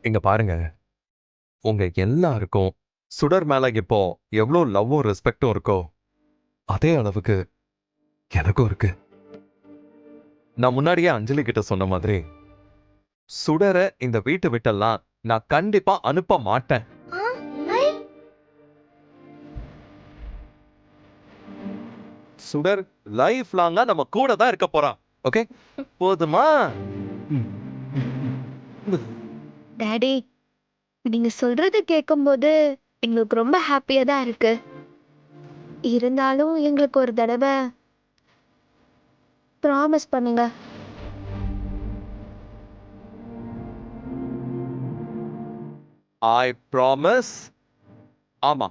இங்க பாருங்க, உங்க எல்லாருக்கும் சுடர் மேல இப்போ எவ்வளோ லவ்வும் ரெஸ்பெக்டும் இருக்கோ அதே அளவுக்கு எனக்கும் இருக்கு. நான் முன்னாடியே அஞ்சலி கிட்ட சொன்ன மாதிரி சுடரை இந்த வீட்டை விட்டெல்லாம் நான் கண்டிப்பா அனுப்ப மாட்டேன். சுடர் லைஃப் லாங்கா நம்ம கூட தான் இருக்க போறான். ஓகே, போதுமா? டாடி, நீங்க சொல்றது கேட்கும்போது எங்களுக்கு ரொம்ப ஹாப்பியா தான் இருக்கு. இருந்தாலும் எங்களுக்கு ஒரு தடவை ப்ராமிஸ் பண்ணுங்க. I promise. ஆமா,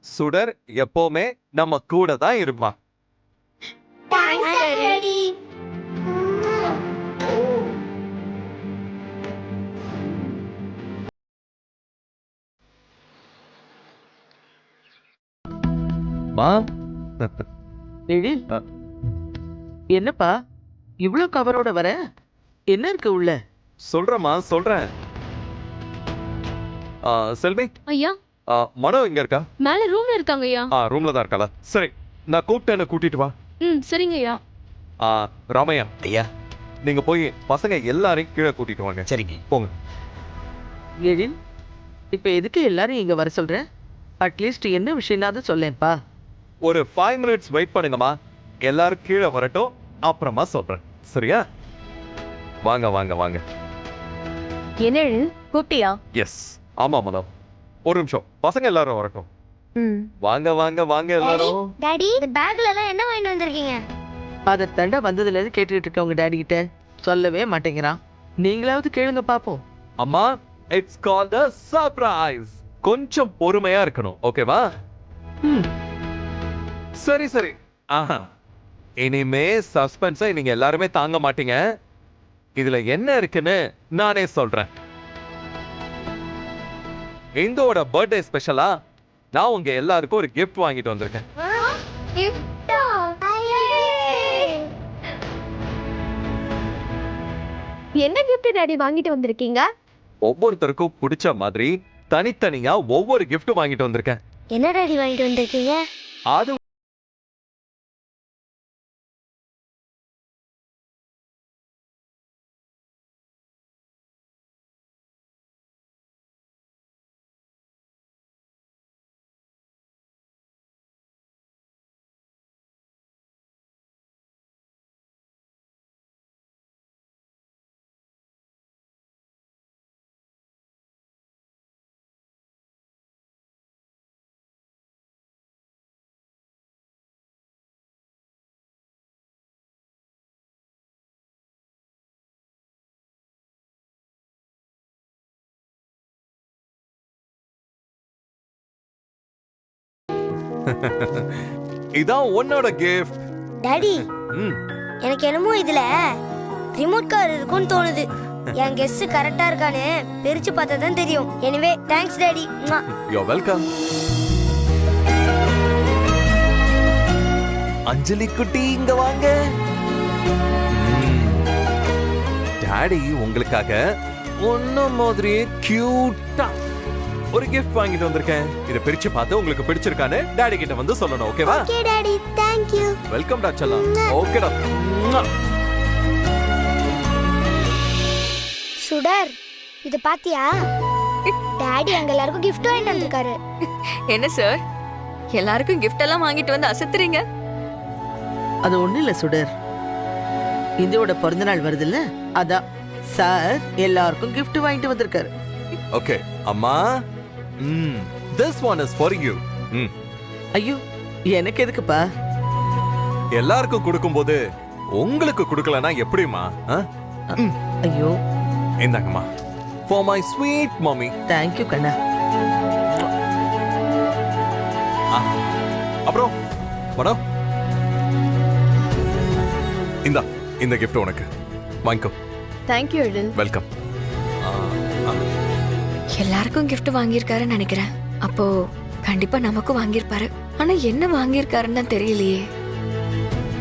சுடர் எப்பவுமே நம்ம கூட தான் இருப்பான். மா, எழில், என்னப்பா இவ்ளோ கவரோட வர? என்ன இருக்கு உள்ள? சொல்றேம்மா சொல்றேன். செல்வி, ஐயா, மனோ இங்க இருக்கா? மேல ரூம்ல இருக்காங்க ஐயா. ரூம்ல தான் இருக்காளா? சரி, நான் கூப்பிட்டேன்னு கூட்டிட்டு வா. சரிங்க ஐயா. ராமையா ஐயா. நீங்க போய் பசங்க எல்லாரையும் கீழே கூட்டிட்டு வாங்க. சரிங்க. போங்க. எழில், இப்ப எதுக்கு எல்லாரும் இங்க வர சொல்ற? அட்லீஸ்ட் என்ன விஷயம்னாவது சொல்லேன்ப்பா. ஒரு 5 minutes வெயிட் பண்ணுங்கம்மா. எல்லாரும் கீழே வரட்டும், அப்புறமா சொல்றேன். சரியா? வாங்க வாங்க வாங்க. என்ன கூப்பிட்டியா? எஸ், ஆமா மனோ. ஒரு நிமிஷம், பசங்க எல்லாரும் வரட்டும். வாங்க வாங்க வாங்க எல்லாரும். டாடி, இந்த பேக்ல எல்லாம் என்ன வாங்கிட்டு வந்திருக்கீங்க? அதை தண்டை வந்ததுல இருந்து கேட்டுட்டு இருக்க உங்க டேடி கிட்ட சொல்லவே மாட்டேங்கிறான். நீங்களாவது கேளுங்க பாப்போம். அம்மா, இட்ஸ் கால்ட் a surprise. கொஞ்சம் பொறுமையா இருக்கணும், ஓகேவா? சரி சரி. இனிமே சஸ்பென்ஸை நீங்க எல்லாருமே தாங்க மாட்டீங்க. இதுல என்ன இருக்குன்னு நானே சொல்றேன். இந்தோட பர்த்டே ஸ்பெஷலா நான் உங்க எல்லாருக்கும் ஒரு கிஃப்ட் வாங்கிட்டு வந்திருக்கேன். என்ன கிஃப்ட் டாடி வாங்கிட்டு வந்திருக்கீங்க? ஒவ்வொருத்தருக்கும் பிடிச்ச மாதிரி தனித்தனியா ஒவ்வொரு gift வாங்கிட்டு வந்திருக்கேன். என்ன டாடி வாங்கிட்டு வந்திருக்கீங்க? அது இதான் உன்னோட கிஃப்ட். டாடி, எனக்கு என்னமோ இதுல ரிமோட் கார் இருக்கும்னு தோணுது. என் கெஸ் கரெக்டா இருக்கானே பிரிச்சு பார்த்தா தான் தெரியும். Anyway thanks daddy. You welcome. Anjali குட்டி இங்க வாங்க. டாடி உங்களுக்காக ஒன்ன மாதிரியே கியூட்டா ஒரு gift வாங்கிட்டு வந்திருக்கேன். இத பிரிச்சு பார்த்து உங்களுக்கு பிடிச்சிருக்கானே டாடி கிட்ட வந்து சொல்லணும், ஓகேவா? Okay daddy, thank you. Welcome டா செல்லம். ஓகேடா. சுடர், இது பாத்தியா? டாடி எங்க எல்லாருக்கும் gift வாங்கிட்டு வந்திருக்காரு. என்ன சார், எல்லாருக்கும் gift எல்லாம் வாங்கிட்டு வந்து அசத்துறீங்க? அது ஒண்ணு இல்ல சுடர், இந்தியோட பிறந்த நாள் வருதுல்ல, அதான் சார் எல்லாருக்கும் gift வாங்கிட்டு வந்திருக்காரு. ஓகே அம்மா, this one is for you. ஐயோ, எனக்கு எதுக்குப்பா? எல்லாருக்கும் கொடுக்கும்போது உங்களுக்கு கொடுக்கலனா எப்படிமா? ஐயோ, இந்தாங்கம்மா, for my sweet mommy. Thank you கண்ணா. அப்புறம் மனோ, இந்த gift உனக்கு வாங்கிக்கோ. தேங்க்யூ எழில். வெல்கம். எல்லாருக்கும் gift வாங்கியிருக்காருன்னு நினைக்கிறேன். அப்போ கண்டிப்பா நமக்கும் வாங்கியிருப்பாரு. ஆனா என்ன வாங்கியிருக்காருன்னு தான் தெரியலையே.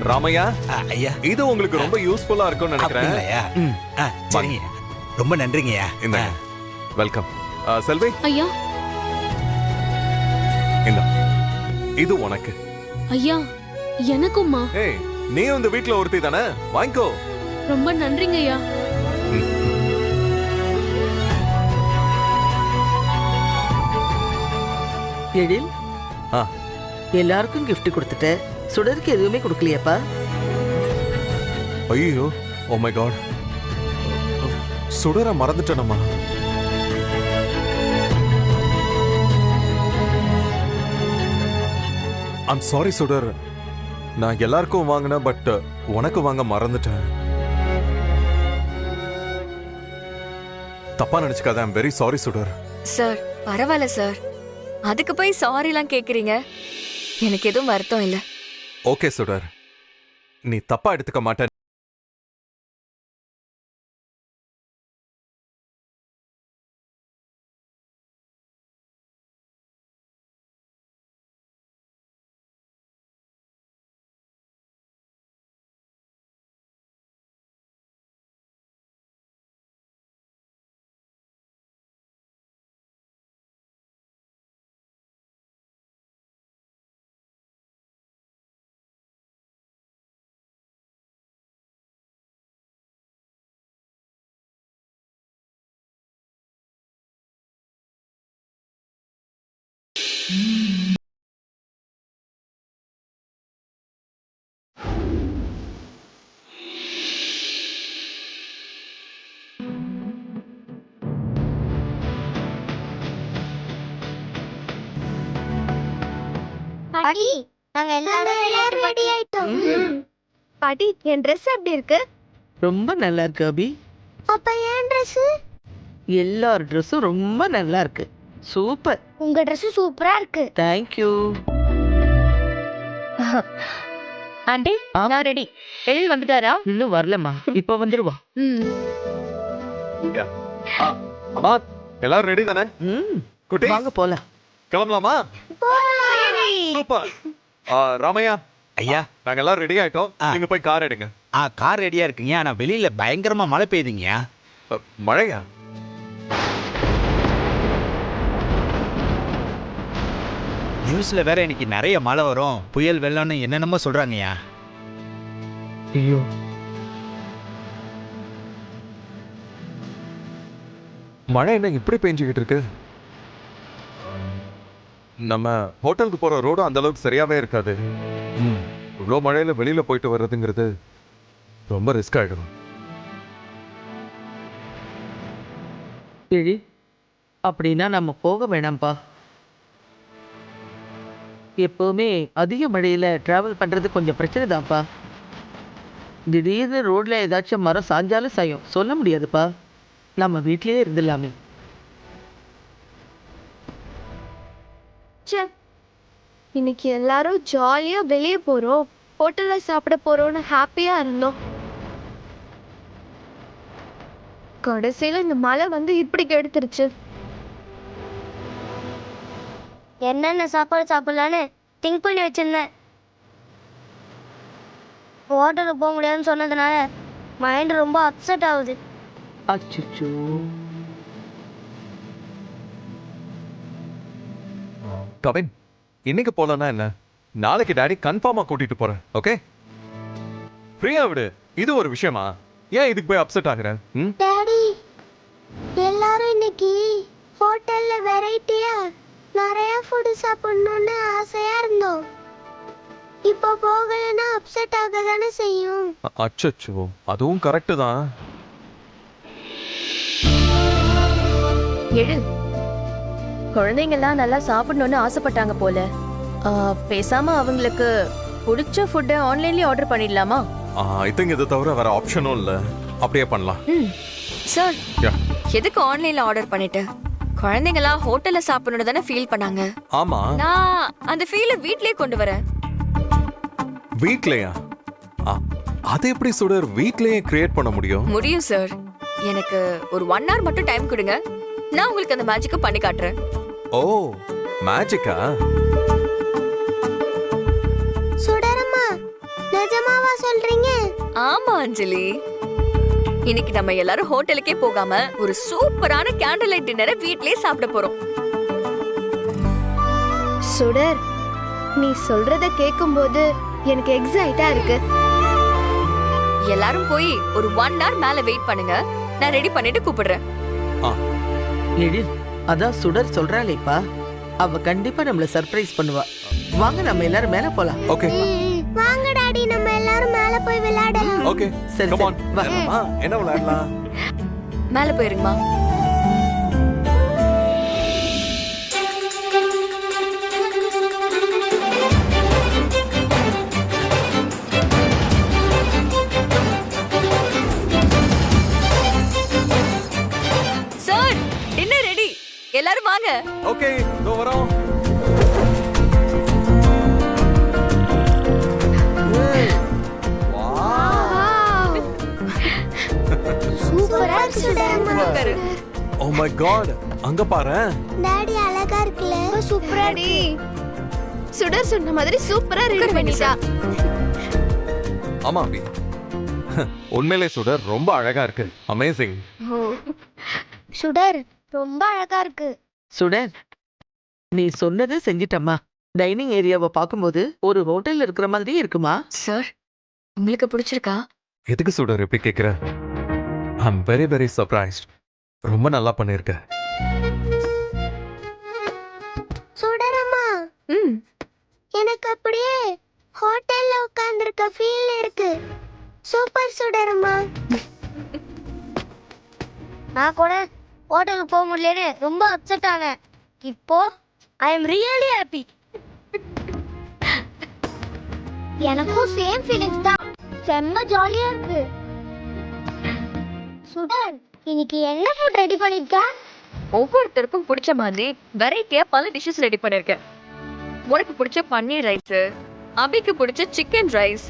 ராமையா, ஐயா, இது உங்களுக்கு ரொம்ப யூஸ்ஃபுல்லா இருக்கும்னு நினைக்கிறேன். அப்படிங்களா? சரிங்க, ரொம்ப நன்றிங்கய்யா. இந்த வெல்கம். செல்வி, ஐயா இந்த இது உனக்கு. ஐயா எனக்கும்மா. ஏய், நீ இந்த வீட்ல ஒருத்தி தானே, வாங்கிக்கோ. ரொம்ப நன்றிங்க ஐயா. எழில், ஆ. எல்லாருக்கும் gift கொடுத்துட்ட, சுடருக்கு எதுவுமே கொடுக்கலையாப்பா? ஐயோ, ஓ மை காட், சுடர மறந்துட்டேனம்மா. ஐம் சாரி சுடர், நான் எல்லாருக்கும் வாங்கினேன், பட் உனக்கு வாங்க மறந்துட்டேன். தப்பா நினைச்சுக்காத, I'm very sorry Sudar. Sir பரவாயில்ல சார், அதுக்கு போய் சாரிலாம் கேக்குறீங்க. எனக்கு எதுவும் வருத்தம் இல்ல. ஓகே சுடர், நீ தப்பா எடுத்துக்க மாட்டேன். பாட்டி, நாங்க எல்லாரும் ரெடி ஆயிட்டோம். பாட்டி, என் Dress எப்படி இருக்கு? ரொம்ப நல்லா இருக்கு அபி. அப்ப என் Dress? எல்லார் ட்ரெஸ்ஸும் ரொம்ப நல்லா இருக்கு. சூப்பர். உங்க Dress சூப்பரா இருக்கு. தேங்க்யூ. ஆண்டி, நான் ரெடி. எழில் வந்துட்டாரா? இன்னும் வரலம்மா, இப்ப வந்துருவா. அம்மா, எல்லாரும் ரெடி தானே? குட்டி, வாங்க போலாம். கிளம்பலாமா? சூப்பர். ராமையா, ஐயா, நாங்க எல்லாரும் ரெடி ஆயிட்டோம். நீங்க போய் கார் எடுங்க. கார் ரெடியா இருக்குங்க. ஆனா வெளியில பயங்கரமா மழை பெய்யுதுங்க. மழையா? நியூஸ்ல வேற இன்னைக்கு நிறைய மழை வரும், புயல் வெள்ளம்னு என்னென்னமோ சொல்றாங்கய்யா. ஐயோ, மழை என்ன இப்படி பெஞ்சுக்கிட்டு இருக்கு? நம்ம ஹோட்டலுக்கு போற ரோடும் அந்த அளவுக்கு சரியாவே இருக்காது. இவ்வளோ மழையில வெளியில போயிட்டு வர்றதுங்கிறது ரொம்ப ரிஸ்க் ஆயிடும். எழில், அப்படின்னா நம்ம போக வேணாம்ப்பா. எப்பவுமே அதிக மழையில டிராவல் பண்றது கொஞ்சம் பிரச்சனை தான்ப்பா. திடீர்னு ரோட்ல ஏதாச்சும் மரம் சாஞ்சாலும் சாயும், சொல்ல முடியாதுப்பா. நம்ம வீட்லயே இருந்துடலாமே. ச்சே, இன்னைக்கு எல்லாரும் ஜாலியா வெளியே போறோம், ஹோட்டல்ல சாப்பிட போறோம்னு ஹாப்பியா இருந்தோம். கடைசியில இந்த மழை வந்து இப்படி கெடுத்துருச்சு. என்னென்ன சாப்பாடு சாப்பிடலான்னு திங்க் பண்ணி வச்சிருந்தேன். ஹோட்டலுக்கு போக முடியாதுன்னு சொன்னதுனால மைண்ட் ரொம்ப அப்செட் ஆகுது. அச்சோ, கவின், இன்னைக்கு போலன்னா என்ன, நாளைக்கு டாடி கன்ஃபார்மா கூட்டிட்டு போறேன். ஓகே, ஃப்ரீயா விடு. இது ஒரு விஷயமா? ஏன் இதுக்கு போய் அப்செட் ஆகுற? டாடி, எல்லாரும் இன்னைக்கு ஹோட்டல்ல வெரைட்டியா நிறைய ஃபுட் சாப்பிடணும்னு ஆசையா இருந்தோம். இப்போ போகலன்னா அப்செட் ஆக தானே செய்யும். அச்சோ, அதுவும் கரெக்டு தான். எழு, குழந்தைங்கெல்லாம் நல்லா சாப்பிடணும்னு ஆசைப்பட்டாங்க போல. பேசாம அவங்களுக்கு பிடிச்ச ஃபுட்டை ஆன்லைன்லயே ஆர்டர் பண்ணிடலாமா? ஐ திங்க் இதை தவிர வேற ஆப்ஷனும் இல்ல. அப்படியே பண்ணலாம். Sir, Yeah. எதுக்கு ஆன்லைன்ல ஆர்டர் பண்ணிட்டு? குழந்தைங்களாம் ஹோட்டல்ல சாப்பிடணும் தானே ஃபீல் பண்ணாங்க. ஆமா, நான் அந்த ஃபீலை வீட்லயே கொண்டு வரேன். வீட்லயா? அது எப்படி சுடர் வீட்லயே கிரியேட் பண்ண முடியும்? முடியும் சார். எனக்கு ஒரு 1 hour மட்டும் டைம் கொடுங்க, நான் உங்களுக்கு அந்த மேஜிக்கை பண்ணி காட்டுறேன். ஓ, மேஜிக்கா? சுடரம்மா, நிஜமாவா சொல்றீங்க? ஆமா அஞ்சலி, இன்னைக்கு நம்ம எல்லாரும் ஹோட்டலுக்கே போகாம ஒரு சூப்பரான கேண்டில் லைட் டின்னரை வீட்லயே சாப்பிட போறோம். சுடர், நீ சொல்றத கேக்கும்போது எனக்கு எக்ஸைட்டா இருக்கு. எல்லாரும் போய் ஒரு 1 hour மேல வெயிட் பண்ணுங்க. நான் ரெடி பண்ணிட்டு கூப்பிடுறேன். எழில், அதான் சுடர் சொல்றாளேப்பா, அவ கண்டிப்பா நம்மள சர்ப்ரைஸ் பண்ணுவா. வாங்க நம்ம எல்லாரும் மேல போலாம். ஓகே வாங்க டாடி, நம்ம எல்லாரும் மேல போய் விளையாடலாம். ஓகே சரி கம் ஆன். வா. என்ன விளையாடலாம்? மேல போயிருங்கம்மா. Sir, dinner ready. எல்லாரும் வாங்க. ஓகே இதோ வரோம். சூப்பரா இருக்கு சுடர். உட்காரு. ஓ மை காட், அங்க பாரு. டாடி அழகா இருக்குல்ல? சூப்பரா டி. சுடர் சொன்ன மாதிரி சூப்பரா ரெடி பண்ணிட்டா. ஆமா அபி, உண்மையிலே சுடர் ரொம்ப அழகா இருக்கு. அமேசிங். சுடர் ரொம்ப அழகா இருக்கு. சுடர், நீ சொன்னதை செஞ்சிட்டம்மா. டைனிங் ஏரியாவை பார்க்கும்போது ஒரு ஹோட்டல்ல இருக்கிற மாதிரியே இருக்குமா? சார், உங்களுக்கு பிடிச்சிருக்கா? எதுக்கு சுடர் இப்படி கேக்குற? ஐ அம் வெரி வெரி சர்ப்ரைஸ்ட். ரொம்ப நல்லா பண்ணிருக்க. சுடரம்மா, எனக்கு அப்படியே ஹோட்டல்ல உட்கார்ந்திருக்க ஃபீல் இருக்கு. சூப்பர் சுடரம்மா. நான் கூட ஹோட்டலுக்கு போக முடியலன்னு ரொம்ப அப்செட் ஆனேன். இப்போ ஐ எம் ரியலி ஹாப்பி. எனக்கும் சேம் ஃபீலிங்ஸ் தான். செம்ம ஜாலியா இருக்கு. சுடர், இன்னைக்கு என்ன ஃபுட் ரெடி பண்ணிருக்க? ஒவ்வொருத்தருக்கும் பிடிச்ச மாதிரி வெரைட்டியா பல டிஷ்ஷஸ் ரெடி பண்ணிருக்கேன். உனக்கு பிடிச்ச பன்னீர் ரைஸ், அபிக்கு பிடிச்ச சிக்கன் ரைஸ்,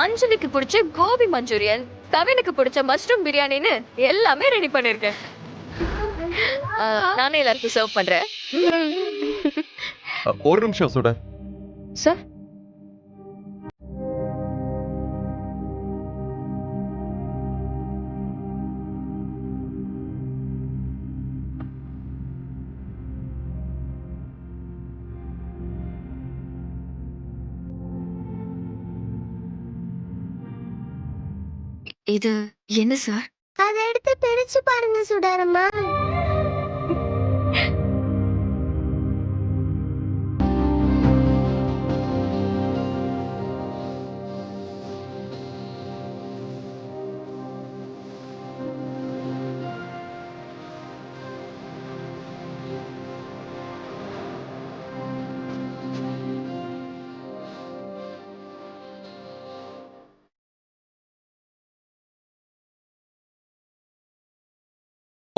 அஞ்சலிக்கு பிடிச்ச கோபி மஞ்சூரியன், கவினுக்கு பிடிச்ச மஷ்ரூம் பிரியாணின்னு எல்லாமே ரெடி பண்ணிருக்கேன். நானே எல்லாருக்கும் சர்வ் பண்றேன். ஒரு நிமிஷம் சுடர். சார், இது என்ன சார்? அதை எடுத்து பிரிச்சு பாருங்க சுடரம்மா.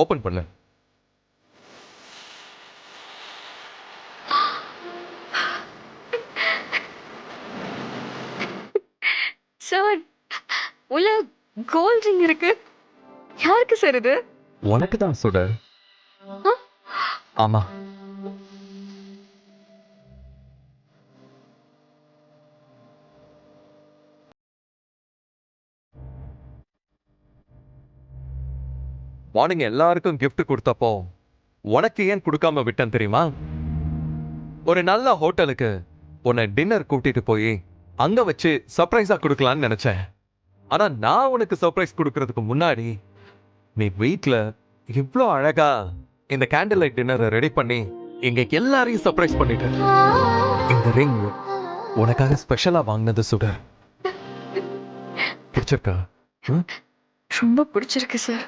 ஓபன் பண்ணு. சார், உள்ள கோல்ட் ரிங் இருக்கு. யாருக்கு சார் இது? உனக்கு தான் சுடர். ஆமா. மார்னிங் எல்லாருக்கும் கிஃப்ட் கொடுத்தப்போ உனக்கு ஏன் கொடுக்காம விட்டேன் தெரியுமா? ஒரு நல்ல ஹோட்டலுக்கு உன்னை டின்னர் கூட்டிட்டு போய் அங்க வச்சு சர்ப்ரைஸா கொடுக்கலான்னு நினைச்சேன். ஆனா நான் உனக்கு சர்ப்ரைஸ் கொடுக்கறதுக்கு முன்னாடி நீ வீட்ல இவ்ளோ அழகா இந்த கேண்டில் லைட் டின்னரை ரெடி பண்ணி எங்க எல்லாரையும் சர்ப்ரைஸ் பண்ணிட்ட. இந்த ரிங் உனக்காக ஸ்பெஷலா வாங்கினது சுடர். பிடிச்சிருக்கா? ரொம்ப பிடிச்சிருக்கு சார்.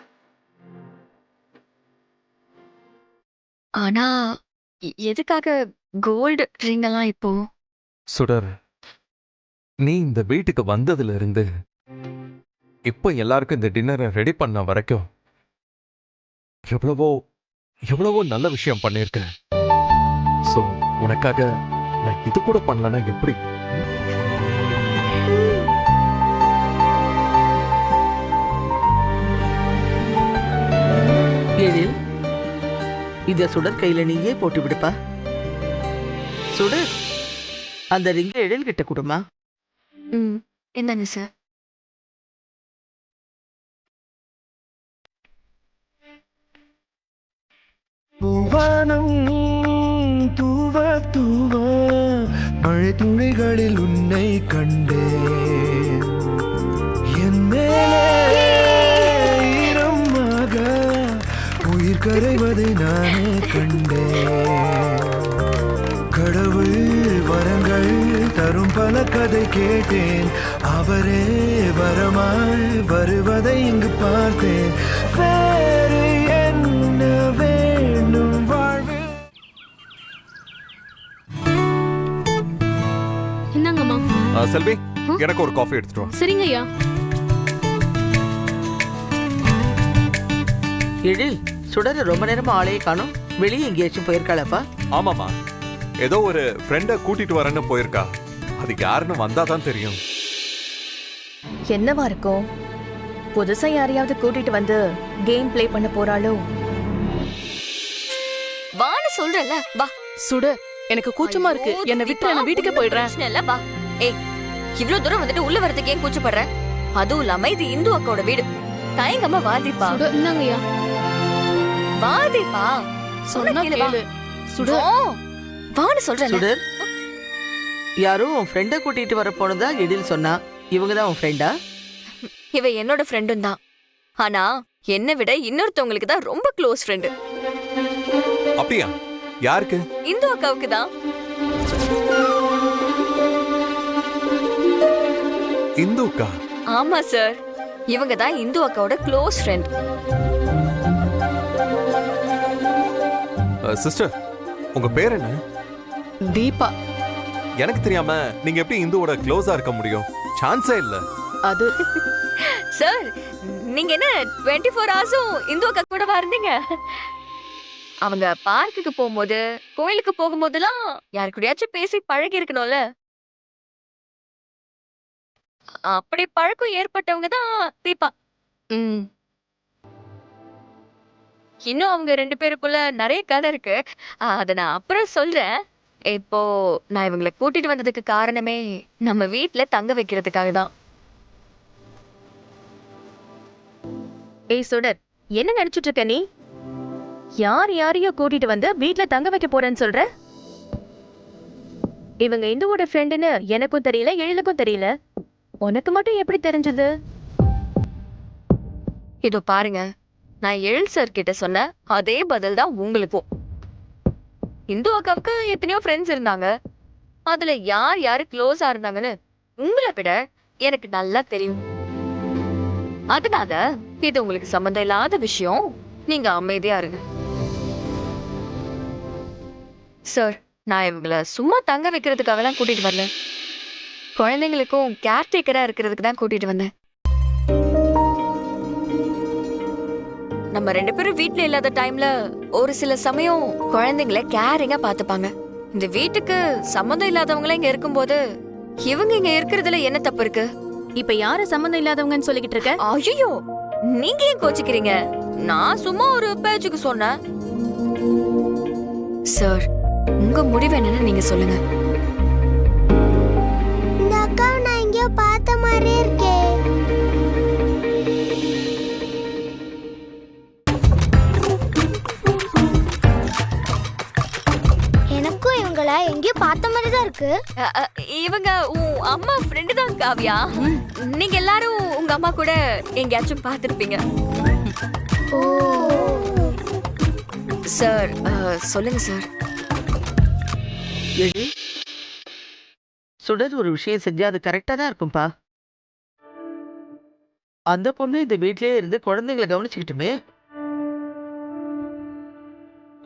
ஆனா எதுக்காக கோல்டு ரிங் எல்லாம் இப்போ? சுடர், நீ இந்த வீட்டுக்கு வந்ததுல இருந்து இப்போ எல்லாருக்கும் இந்த டின்னரை ரெடி பண்ண வரைக்கும் எவ்வளவோ எவ்வளவோ நல்ல விஷயம் பண்ணிருக்க. சோ உனக்காக நான் இது கூட பண்ணலன்னா எப்படி? எழில், இத சுடர் கையில நீயே போட்டு விடுப்பா. சுடர், அந்த ரிங்க எழில் கிட்ட கொடுமா. என்னங்க சார்? வானம் தூவ தூவ மழை துளிகளில் உன்னை கண்டேன் என் மேலே ஈரமாக உயிர் கரைவதை நானே கண்டேன் கடவுள் வரங்கள் தரும் பல கதை கேட்டேன் அவரே வரமாய் வருவதை இங்கு பார்த்தேன் வேறு என்ன வேண்டும் வாழ்வில் இந்தாங்கம்மா. செல்வி எனக்கு ஒரு காஃபி எடுத்துட்டு வா. சரிங்க ஐயா. எழில், சுடர் ரொம்ப நேரமா ஆளையே காணும். வெளியே எங்கேயாச்சும் போயிருக்காளப்பா? ஆமாமா, ஏதோ ஒரு ஃப்ரெண்ட கூட்டிட்டு வரேன்னு போயிருக்கா. அது யாருன்னு வந்தாதான் தெரியும். என்னவா இருக்கும்? புதுசா யாரையாவது கூட்டிட்டு வந்து கேம் ப்ளே பண்ண போறாளோ? வான்னு சொல்றல, வா. சுடு, எனக்கு கூச்சமா இருக்கு. என்ன விட்டு நான் வீட்டுக்கு போயிடுறேன். பிரச்சனை இல்ல, வா. ஏய், இவ்ளோ தூரம் வந்துட்டு உள்ள வரதுக்கு ஏன் கூச்சப்படுற? அதுவும் இல்லாம இது இந்து அக்காவோட வீடு. தயங்கம்மா வாதிப்பா. சுடு, இந்தாங்க ஐயா. வாதிப்பா. சொன்னா கேளு. சுடு. வான்னு சொல்றேன். சுடர், யாரோ உன் ஃப்ரெண்டை கூட்டிட்டு வர போனதா எழில் சொன்னா. இவங்க தான் உன் ஃப்ரெண்டா? இவ என்னோட ஃப்ரெண்டும் தான். ஆனா என்னை விட இன்னொருத்தவங்களுக்கு தான் ரொம்ப க்ளோஸ் ஃப்ரெண்டு. அப்படியா? யாருக்கு? இந்து அக்காவுக்கு தான். இந்துக்கா? ஆமா சார், இவங்க தான் இந்து அக்காவோட க்ளோஸ் ஃப்ரெண்ட். சிஸ்டர், உங்க பேர் என்ன? தீபா. எனக்கு தெரியாம நீங்க எப்படி இந்துவோட க்ளோஸா இருக்க முடியும்? சான்ஸே இல்ல. அது சார், நீங்க என்ன 24 ஹவர்ஸும் இந்து அக்கா கூட இருந்தீங்க? அவங்க பார்க்குக்கு போகும்போது, கோயிலுக்கு போகும்போதெல்லாம் யாரு கூடயாச்சும் பேசி பழகி இருக்கணும்ல. அப்படி பழக்கம் ஏற்பட்டவங்க தான் தீபா. இன்னும் அவங்க 2 பேருக்குள்ள நிறைய கதை இருக்கு. அத நான் அப்புறம் சொல்றேன். இப்போ நான் இவங்களை கூட்டிட்டு வந்ததுக்கு காரணமே நம்ம வீட்ல தங்க வைக்கிறதுக்காக தான். ஏய் சுடர், என்ன நினைச்சிட்டு இருக்க நீ? யாரையோ கூட்டிட்டு வந்து வீட்ல தங்க வைக்க போறேன்னு சொல்ற? இவங்க இந்துவோட ஃப்ரெண்டுன்னு எனக்கும் தெரியல, எழிலுக்கும் தெரியல. உனக்கு மட்டும் எப்படி தெரிஞ்சது? இதோ பாருங்க, நான் எழில் சார் கிட்ட சொன்ன அதே பதில் தான் உங்களுக்கும். இந்து அக்காவுக்கு எத்தனையோ ஃப்ரெண்ட்ஸ் இருந்தாங்க. அதுல யார் யாரு க்ளோஸா இருந்தாங்கன்னு உங்களை விட எனக்கு நல்லா தெரியும். அதனால இது உங்களுக்கு சம்மந்தம் இல்லாத விஷயம். நீங்க அமைதியா இருங்க. சார், நான் இவங்களை சும்மா தங்க வைக்கிறதுக்காகலாம் கூட்டிட்டு வரல. குழந்தைங்களுக்கும் கேர்டேக்கரா இருக்கிறதுக்கு தான் கூட்டிட்டு வந்தேன். நம்ம 2 பேரும் வீட்ல இல்லாத டைம்ல ஒரு சில சமயம் குழந்தைங்களை கேரிங்கா பாத்துப்பாங்க. இந்த வீட்டுக்கு சம்மந்தம் இல்லாதவங்களே இங்க இருக்கும்போது இவங்க இங்க இருக்கிறதுல என்ன தப்பு இருக்கு? இப்ப யாரு சம்மந்தம் இல்லாதவங்கன்னு சொல்லிக்கிட்டு இருக்க? ஐயோ, நீங்க ஏன் கோச்சிக்கிறீங்க? நான் சும்மா ஒரு பேச்சுக்கு சொன்னேன். சார், உங்க முடிவு என்னன்னு நீங்க சொல்லுங்க. இந்த அக்காவை நான் எங்கேயோ பார்த்த மாதிரியே இருக்கே. எனக்கும் இவங்கள எங்கேயோ பார்த்த மாதிரி தான் இருக்கு. இவங்க உன் அம்மா ஃப்ரெண்டு தான் காவியா. நீங்க எல்லாரும் உங்க அம்மா கூட எங்கேயாச்சும் பார்த்திருப்பீங்க. ஓ சார், சொல்லுங்க சார். எழில், சுடர் ஒரு விஷயம் செஞ்சா அது கரெக்டா தான் இருக்கும்பா. அந்த பொண்ணு இந்த வீட்லயே இருந்து குழந்தைங்களை கவனிச்சுக்கிட்டுமே.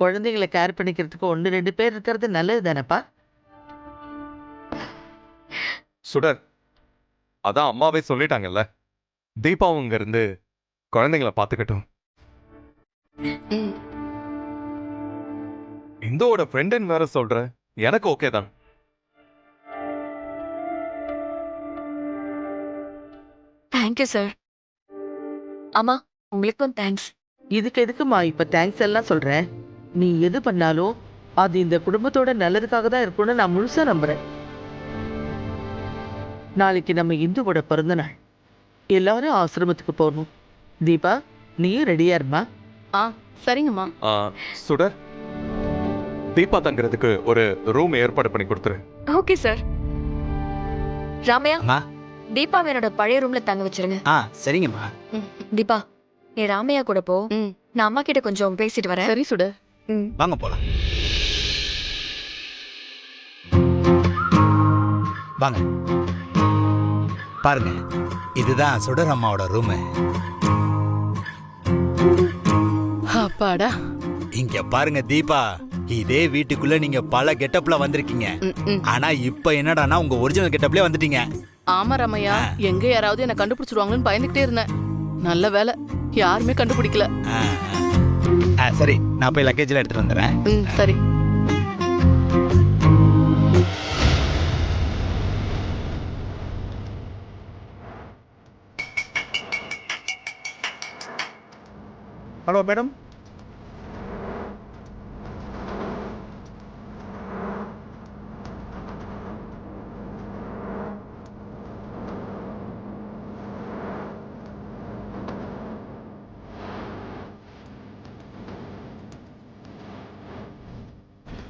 குழந்தைங்களை கேர் பண்ணிக்கிறதுக்கு 1-2 பேர் இருக்கிறது நல்லது தானப்பா. சுடர், அதான் அம்மாவே சொல்லிட்டாங்கல்ல, தீபாவும் இங்க இருந்து குழந்தைங்களை பாத்துக்கட்டும். இந்துவோட ஃப்ரெண்டுன்னு வேற சொல்ற, எனக்கு ஓகே தான். Thank you sir. அம்மா, உங்களுக்கும் தேங்க்ஸ். இதுக்கு எதுக்குமா இப்ப தேங்க்ஸ் எல்லாம் சொல்றேன்? நீ எது பண்ணாலும் அது இந்த குடும்பத்தோட நல்லதுக்காக தான் இருக்கும்னு நான் முழுசா நம்புறேன். நாளைக்கு நம்ம இந்துவோட பிறந்த நாள். எல்லாரும் ஆசிரமத்துக்கு போகணும். தீபா, நீயும் ரெடியா இருமா? சரிங்கம்மா. சுடர், தீபா தங்குறதுக்கு ஒரு ரூம் ஏற்பாடு பண்ணி கொடுத்துரு. Okay sir. ராமையா, அம்மா. தீபாவை என்னோட பழைய ரூம்ல தங்க வச்சிருங்க. சரிங்கம்மா. தீபா, நீ ராமையா கூட போ. நான் அம்மா கிட்ட கொஞ்சம் பேசிட்டு வரேன். சரி சுடர். வாங்க போலாம். வாங்க பாருங்க, இதுதான் சுடர் அம்மாவோட ரூமு. அப்பாடா. இங்க பாருங்க தீபா, இதே வீட்டுக்குள்ள நீங்க பல கெட்டப்ல வந்திருக்கீங்க. ஆனா இப்ப என்னடானா உங்க ஒரிஜினல் கெட்டப்லயே வந்துட்டீங்க. ஆமா ரமையா, எங்க யாராவது என்ன கண்டுபிடிச்சிருவாங்கன்னு பயந்துகிட்டே இருந்தேன். நல்ல வேலை, யாருமே கண்டுபிடிக்கல. சரி, நான் போய் லக்கேஜ்ல எடுத்துட்டு வந்துடுறேன். சரி. Hello madam,